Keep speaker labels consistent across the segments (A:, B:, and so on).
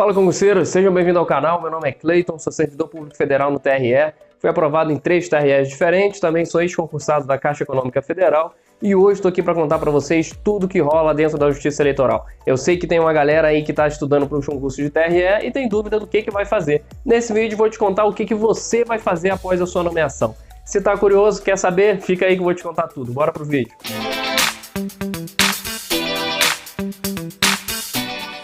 A: Fala concurseiro, sejam bem-vindos ao canal, meu nome é Cleiton, sou servidor público federal no TRE, fui aprovado em 3 TREs diferentes, também sou ex-concursado da Caixa Econômica Federal e hoje estou aqui para contar para vocês tudo que rola dentro da Justiça Eleitoral. Eu sei que tem uma galera aí que está estudando para os concursos de TRE e tem dúvida do que vai fazer. Nesse vídeo vou te contar o que você vai fazer após a sua nomeação. Se está curioso, quer saber, fica aí que eu vou te contar tudo. Bora pro vídeo.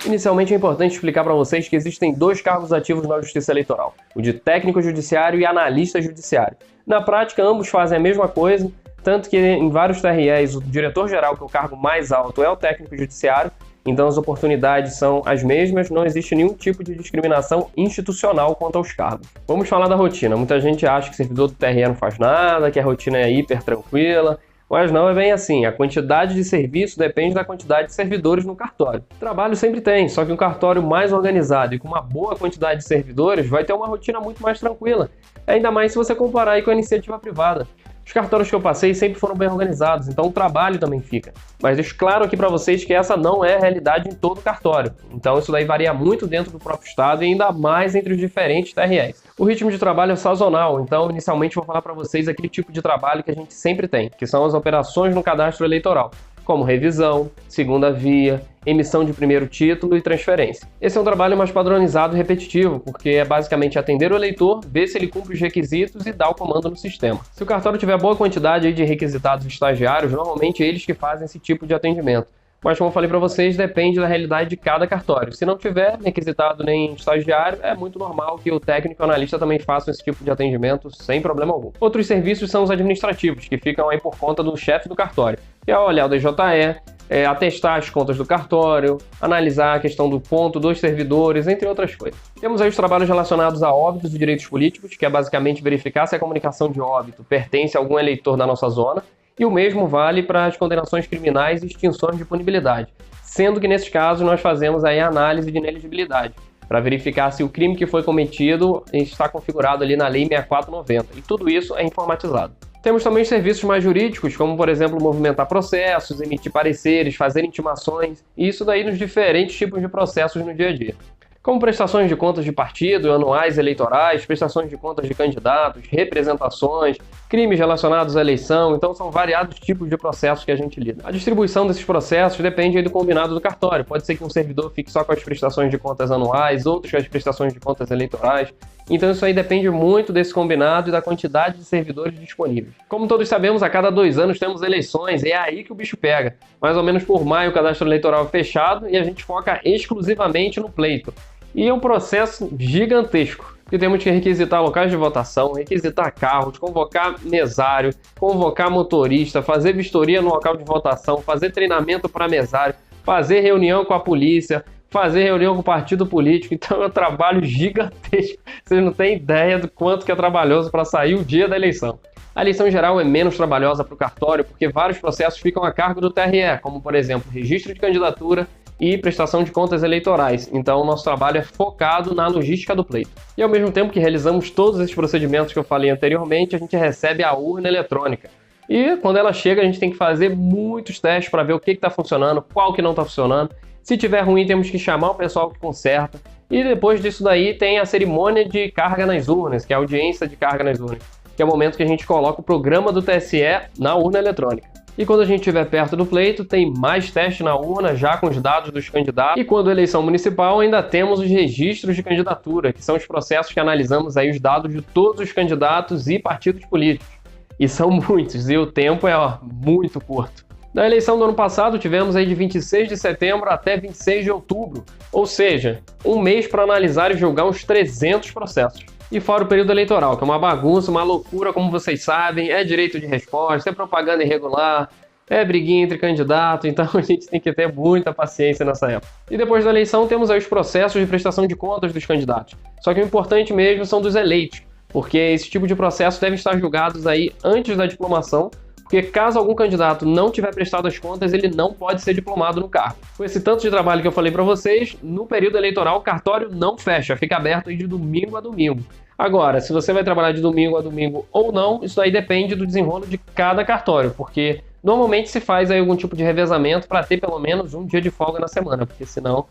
A: Inicialmente é importante explicar para vocês que existem 2 cargos ativos na Justiça Eleitoral, o de técnico judiciário e analista judiciário. Na prática, ambos fazem a mesma coisa, tanto que em vários TREs o diretor-geral, que é o cargo mais alto, é o técnico judiciário, então as oportunidades são as mesmas, não existe nenhum tipo de discriminação institucional quanto aos cargos. Vamos falar da rotina. Muita gente acha que servidor do TRE não faz nada, que a rotina é hiper tranquila, mas não é bem assim, a quantidade de serviço depende da quantidade de servidores no cartório. Trabalho sempre tem, só que um cartório mais organizado e com uma boa quantidade de servidores vai ter uma rotina muito mais tranquila, ainda mais se você comparar aí com a iniciativa privada. Os cartórios que eu passei sempre foram bem organizados, então o trabalho também fica. Mas deixo claro aqui para vocês que essa não é a realidade em todo o cartório. Então isso daí varia muito dentro do próprio estado e ainda mais entre os diferentes TREs. O ritmo de trabalho é sazonal, então inicialmente vou falar para vocês aquele tipo de trabalho que a gente sempre tem, que são as operações no cadastro eleitoral, como revisão, segunda via, emissão de primeiro título e transferência. Esse é um trabalho mais padronizado e repetitivo, porque é basicamente atender o eleitor, ver se ele cumpre os requisitos e dar o comando no sistema. Se o cartório tiver boa quantidade de requisitados estagiários, normalmente é eles que fazem esse tipo de atendimento. Mas como eu falei para vocês, depende da realidade de cada cartório. Se não tiver requisitado nem estagiário, é muito normal que o técnico e o analista também façam esse tipo de atendimento sem problema algum. Outros serviços são os administrativos, que ficam aí por conta do chefe do cartório, que é olhar o DJE, atestar as contas do cartório, analisar a questão do ponto dos servidores, entre outras coisas. Temos aí os trabalhos relacionados a óbitos e direitos políticos, que é basicamente verificar se a comunicação de óbito pertence a algum eleitor da nossa zona, e o mesmo vale para as condenações criminais e extinções de punibilidade, sendo que nesses casos nós fazemos aí a análise de ineligibilidade, para verificar se o crime que foi cometido está configurado ali na Lei 6490, e tudo isso é informatizado. Temos também os serviços mais jurídicos, como por exemplo movimentar processos, emitir pareceres, fazer intimações, e isso daí nos diferentes tipos de processos no dia a dia. Como prestações de contas de partido, anuais eleitorais, prestações de contas de candidatos, representações, crimes relacionados à eleição, então são variados tipos de processos que a gente lida. A distribuição desses processos depende aí do combinado do cartório. Pode ser que um servidor fique só com as prestações de contas anuais, outros com as prestações de contas eleitorais. Então isso aí depende muito desse combinado e da quantidade de servidores disponíveis. Como todos sabemos, a cada 2 anos temos eleições e é aí que o bicho pega. Mais ou menos por maio o cadastro eleitoral é fechado e a gente foca exclusivamente no pleito. E é um processo gigantesco, porque temos que requisitar locais de votação, requisitar carros, convocar mesário, convocar motorista, fazer vistoria no local de votação, fazer treinamento para mesário, fazer reunião com a polícia, fazer reunião com o partido político. Então é um trabalho gigantesco. Vocês não têm ideia do quanto que é trabalhoso para sair o dia da eleição. A eleição em geral é menos trabalhosa para o cartório porque vários processos ficam a cargo do TRE, como por exemplo registro de candidatura e prestação de contas eleitorais. Então o nosso trabalho é focado na logística do pleito. E ao mesmo tempo que realizamos todos esses procedimentos que eu falei anteriormente, a gente recebe a urna eletrônica. E quando ela chega a gente tem que fazer muitos testes para ver o que está funcionando, qual que não está funcionando. Se tiver ruim temos que chamar o pessoal que conserta. E depois disso daí tem a cerimônia de carga nas urnas, que é a audiência de carga nas urnas, que é o momento que a gente coloca o programa do TSE na urna eletrônica. E quando a gente estiver perto do pleito, tem mais teste na urna, já com os dados dos candidatos. E quando a eleição municipal, ainda temos os registros de candidatura, que são os processos que analisamos aí os dados de todos os candidatos e partidos políticos. E são muitos, e o tempo é muito curto. Na eleição do ano passado, tivemos aí de 26 de setembro até 26 de outubro, ou seja, um mês para analisar e julgar uns 300 processos. E fora o período eleitoral, que é uma bagunça, uma loucura, como vocês sabem, é direito de resposta, é propaganda irregular, é briguinha entre candidatos, então a gente tem que ter muita paciência nessa época. E depois da eleição temos aí os processos de prestação de contas dos candidatos. Só que o importante mesmo são dos eleitos, porque esse tipo de processo deve estar julgados aí antes da diplomação, porque caso algum candidato não tiver prestado as contas, ele não pode ser diplomado no cargo. Com esse tanto de trabalho que eu falei para vocês, no período eleitoral o cartório não fecha, fica aberto aí de domingo a domingo. Agora, se você vai trabalhar de domingo a domingo ou não, isso aí depende do desenrolo de cada cartório, porque normalmente se faz aí algum tipo de revezamento para ter pelo menos um dia de folga na semana, porque senão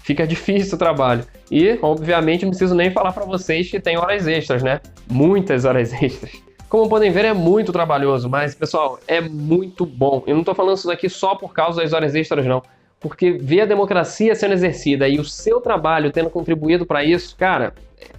A: fica difícil o trabalho. E, obviamente, não preciso nem falar para vocês que tem horas extras, né? Muitas horas extras. Como podem ver, é muito trabalhoso, mas, pessoal, é muito bom. Eu não estou falando isso daqui só por causa das horas extras, não. Porque ver a democracia sendo exercida e o seu trabalho tendo contribuído para isso, cara,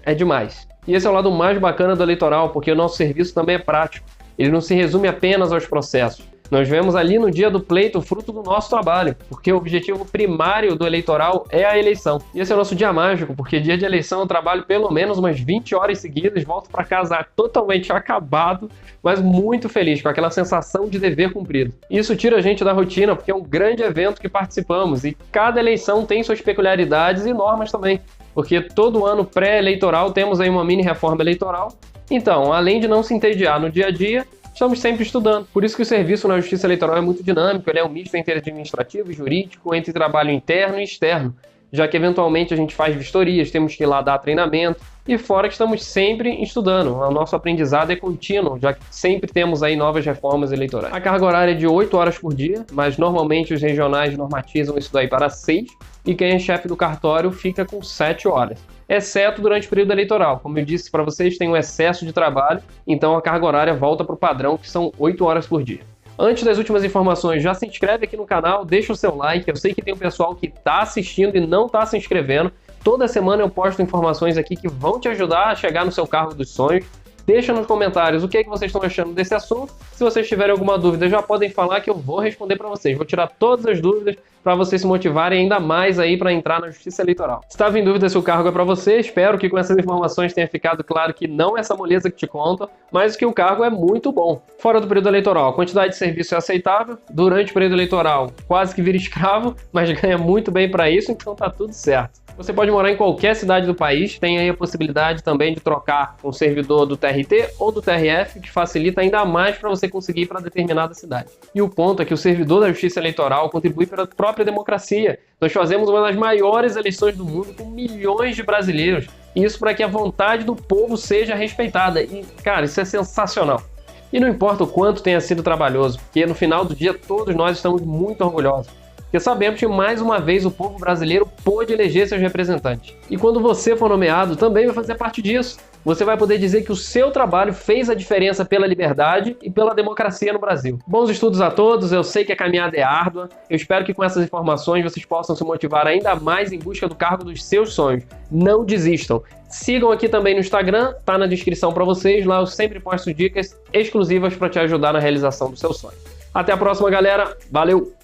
A: é demais. E esse é o lado mais bacana do eleitoral, porque o nosso serviço também é prático. Ele não se resume apenas aos processos. Nós vemos ali no dia do pleito o fruto do nosso trabalho, porque o objetivo primário do eleitoral é a eleição. E esse é o nosso dia mágico, porque dia de eleição eu trabalho pelo menos umas 20 horas seguidas, volto para casa totalmente acabado, mas muito feliz, com aquela sensação de dever cumprido. Isso tira a gente da rotina, porque é um grande evento que participamos, e cada eleição tem suas peculiaridades e normas também, porque todo ano pré-eleitoral temos aí uma mini reforma eleitoral. Então, além de não se entediar no dia a dia, estamos sempre estudando. Por isso que o serviço na Justiça Eleitoral é muito dinâmico, ele é um misto entre administrativo e jurídico, entre trabalho interno e externo, já que eventualmente a gente faz vistorias, temos que ir lá dar treinamento, e fora que estamos sempre estudando. O nosso aprendizado é contínuo, já que sempre temos aí novas reformas eleitorais. A carga horária é de 8 horas por dia, mas normalmente os regionais normatizam isso daí para 6, e quem é chefe do cartório fica com 7 horas. Exceto durante o período eleitoral. Como eu disse para vocês, tem um excesso de trabalho, então a carga horária volta para o padrão, que são 8 horas por dia. Antes das últimas informações, já se inscreve aqui no canal, deixa o seu like. Eu sei que tem um pessoal que está assistindo e não está se inscrevendo. Toda semana eu posto informações aqui que vão te ajudar a chegar no seu cargo dos sonhos. Deixa nos comentários o que é que vocês estão achando desse assunto. Se vocês tiverem alguma dúvida, já podem falar que eu vou responder para vocês. Vou tirar todas as dúvidas para vocês se motivarem ainda mais aí para entrar na Justiça Eleitoral. Se estava em dúvida se o cargo é para você, espero que com essas informações tenha ficado claro que não é essa moleza que te contam, mas que o cargo é muito bom. Fora do período eleitoral, a quantidade de serviço é aceitável. Durante o período eleitoral, quase que vira escravo, mas ganha muito bem para isso, então tá tudo certo. Você pode morar em qualquer cidade do país, tem aí a possibilidade também de trocar com o servidor do TRT ou do TRF, que facilita ainda mais para você conseguir ir para determinada cidade. E o ponto é que o servidor da Justiça Eleitoral contribui para a própria democracia. Nós fazemos uma das maiores eleições do mundo com milhões de brasileiros. Isso para que a vontade do povo seja respeitada. E, cara, isso é sensacional. E não importa o quanto tenha sido trabalhoso, porque no final do dia todos nós estamos muito orgulhosos. Porque sabemos que mais uma vez o povo brasileiro pôde eleger seus representantes. E quando você for nomeado, também vai fazer parte disso. Você vai poder dizer que o seu trabalho fez a diferença pela liberdade e pela democracia no Brasil. Bons estudos a todos, eu sei que a caminhada é árdua. Eu espero que com essas informações vocês possam se motivar ainda mais em busca do cargo dos seus sonhos. Não desistam. Sigam aqui também no Instagram, tá na descrição para vocês. Lá eu sempre posto dicas exclusivas para te ajudar na realização do seu sonho. Até a próxima, galera. Valeu!